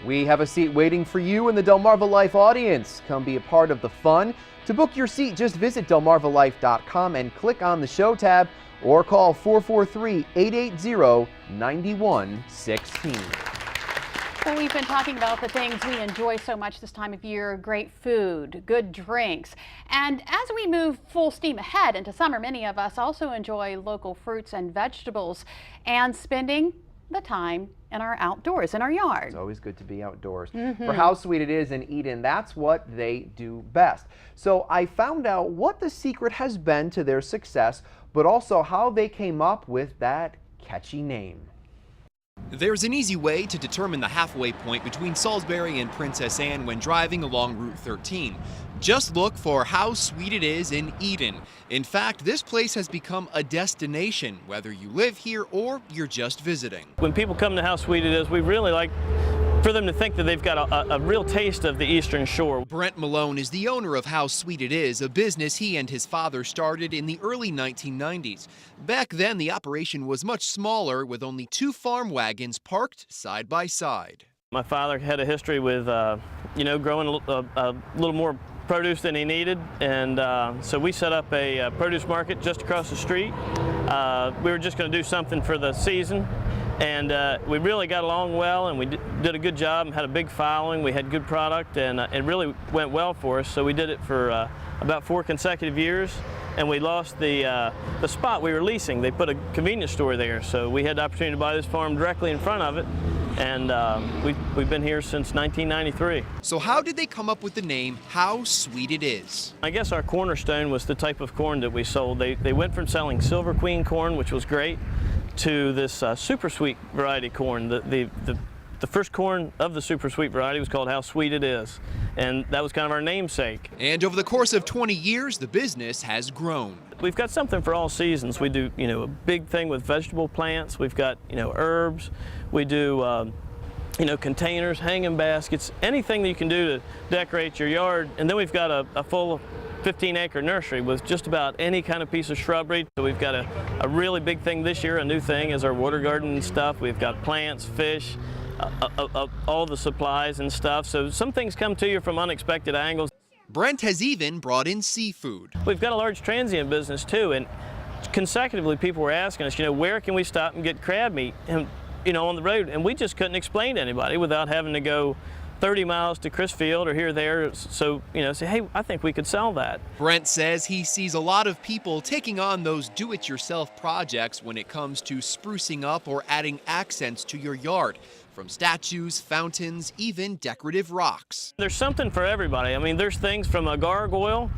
We have a seat waiting for you in the Delmarva Life audience. Come be a part of the fun. To book your seat, just visit delmarvalife.com and click on the show tab or call 443-880-9116. Well, we've been talking about the things we enjoy so much this time of year: great food, good drinks. And as we move full steam ahead into summer, many of us also enjoy local fruits and vegetables and spending the time in our outdoors, in our yard. It's always good to be outdoors. For How Sweet It Is in Eden, that's what they do best. So I found out what the secret has been to their success, but also how they came up with that catchy name. There's an easy way to determine the halfway point between Salisbury and Princess Anne when driving along Route 13. Just look for How Sweet It Is in Eden. In fact, this place has become a destination, whether you live here or you're just visiting. When people come to How Sweet It Is, we really like for them to think that they've got a real taste of the Eastern Shore. Brent Malone is the owner of How Sweet It Is, a business he and his father started in the early 1990s. Back then, the operation was much smaller, with only 2 farm wagons parked side by side. My father had a history with, growing a little more produce than he needed, and so we set up a produce market just across the street. We were just going to do something for the season. And we really got along well, and we did a good job and had a big following. We had good product, and it really went well for us. So we did it for about 4 consecutive years, and we lost the spot we were leasing. They put a convenience store there, so we had the opportunity to buy this farm directly in front of it, and we've been here since 1993. So how did they come up with the name How Sweet It Is? I guess our cornerstone was the type of corn that we sold. They went from selling Silver Queen corn, which was great, to this super sweet variety corn. The first corn of the super sweet variety was called How Sweet It Is, and that was kind of our namesake. And over the course of 20 years, the business has grown. We've got something for all seasons. We do, a big thing with vegetable plants. We've got, herbs. We do, containers, hanging baskets, anything that you can do to decorate your yard. And then we've got a full 15-acre nursery with just about any kind of piece of shrubbery. So we've got a really big thing this year. A new thing is our water garden and stuff. We've got plants, fish, all the supplies and stuff. So some things come to you from unexpected angles. Brent has even brought in seafood. We've got a large transient business too, and consecutively people were asking us, where can we stop and get crab meat, and on the road, and we just couldn't explain to anybody without having to go 30 miles to Chrisfield or here, there, so, say, hey, I think we could sell that. Brent says he sees a lot of people taking on those do-it-yourself projects when it comes to sprucing up or adding accents to your yard. From statues, fountains, even decorative rocks. There's something for everybody. I mean, there's things from a gargoyle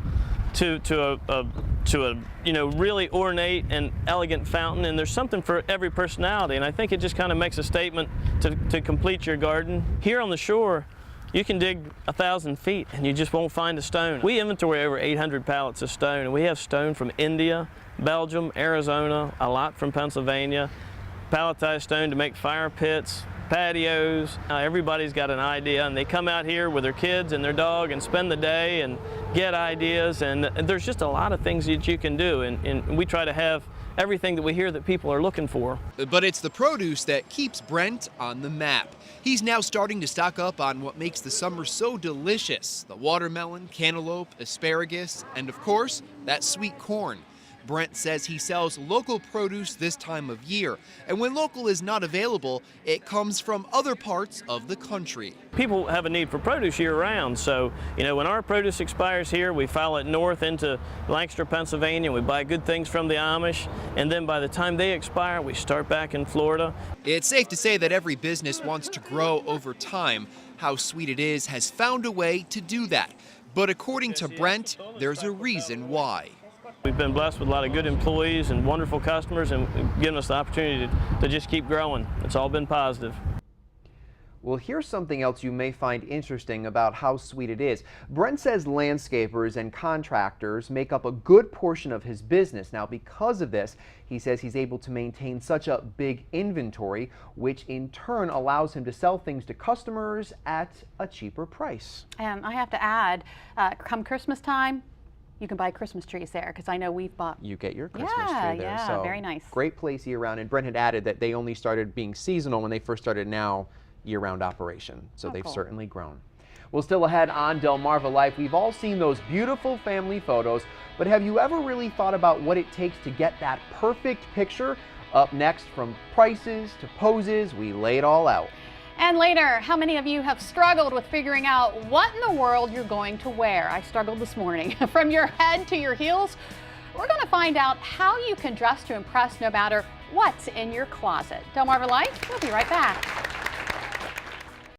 to a really ornate and elegant fountain, and there's something for every personality, and I think it just kind of makes a statement to complete your garden. Here on the shore, you can dig 1,000 feet and you just won't find a stone. We inventory over 800 pallets of stone, and we have stone from India, Belgium, Arizona, a lot from Pennsylvania, palletized stone to make fire pits, patios. Everybody's got an idea, and they come out here with their kids and their dog and spend the day and get ideas, and there's just a lot of things that you can do, and we try to have everything that we hear that people are looking for. But it's the produce that keeps Brent on the map. He's now starting to stock up on what makes the summer so delicious: the watermelon, cantaloupe, asparagus, and of course, that sweet corn. Brent says he sells local produce this time of year, and when local is not available, it comes from other parts of the country. People have a need for produce year-round, so when our produce expires here, we file it north into Lancaster, Pennsylvania. We buy good things from the Amish, and then by the time they expire, we start back in Florida. It's safe to say that every business wants to grow over time. How Sweet It Is has found a way to do that, but according to Brent, there's a reason why. We've been blessed with a lot of good employees and wonderful customers, and given us the opportunity to just keep growing. It's all been positive. Well, here's something else you may find interesting about How Sweet It Is. Brent says landscapers and contractors make up a good portion of his business. Now, because of this, he says he's able to maintain such a big inventory, which in turn allows him to sell things to customers at a cheaper price. And I have to add, come Christmas time, you can buy Christmas trees there, because I know we've bought. You get your Christmas tree there. Yeah, so very nice. Great place year round. And Brent had added that they only started being seasonal when they first started. Now year-round operation, so they've cool. certainly grown. Well, still ahead on Delmarva Life, we've all seen those beautiful family photos, but have you ever really thought about what it takes to get that perfect picture? Up next, from prices to poses, we lay it all out. And later, how many of you have struggled with figuring out what in the world you're going to wear? I struggled this morning. From your head to your heels, we're going to find out how you can dress to impress no matter what's in your closet. Delmarva Life, we'll be right back.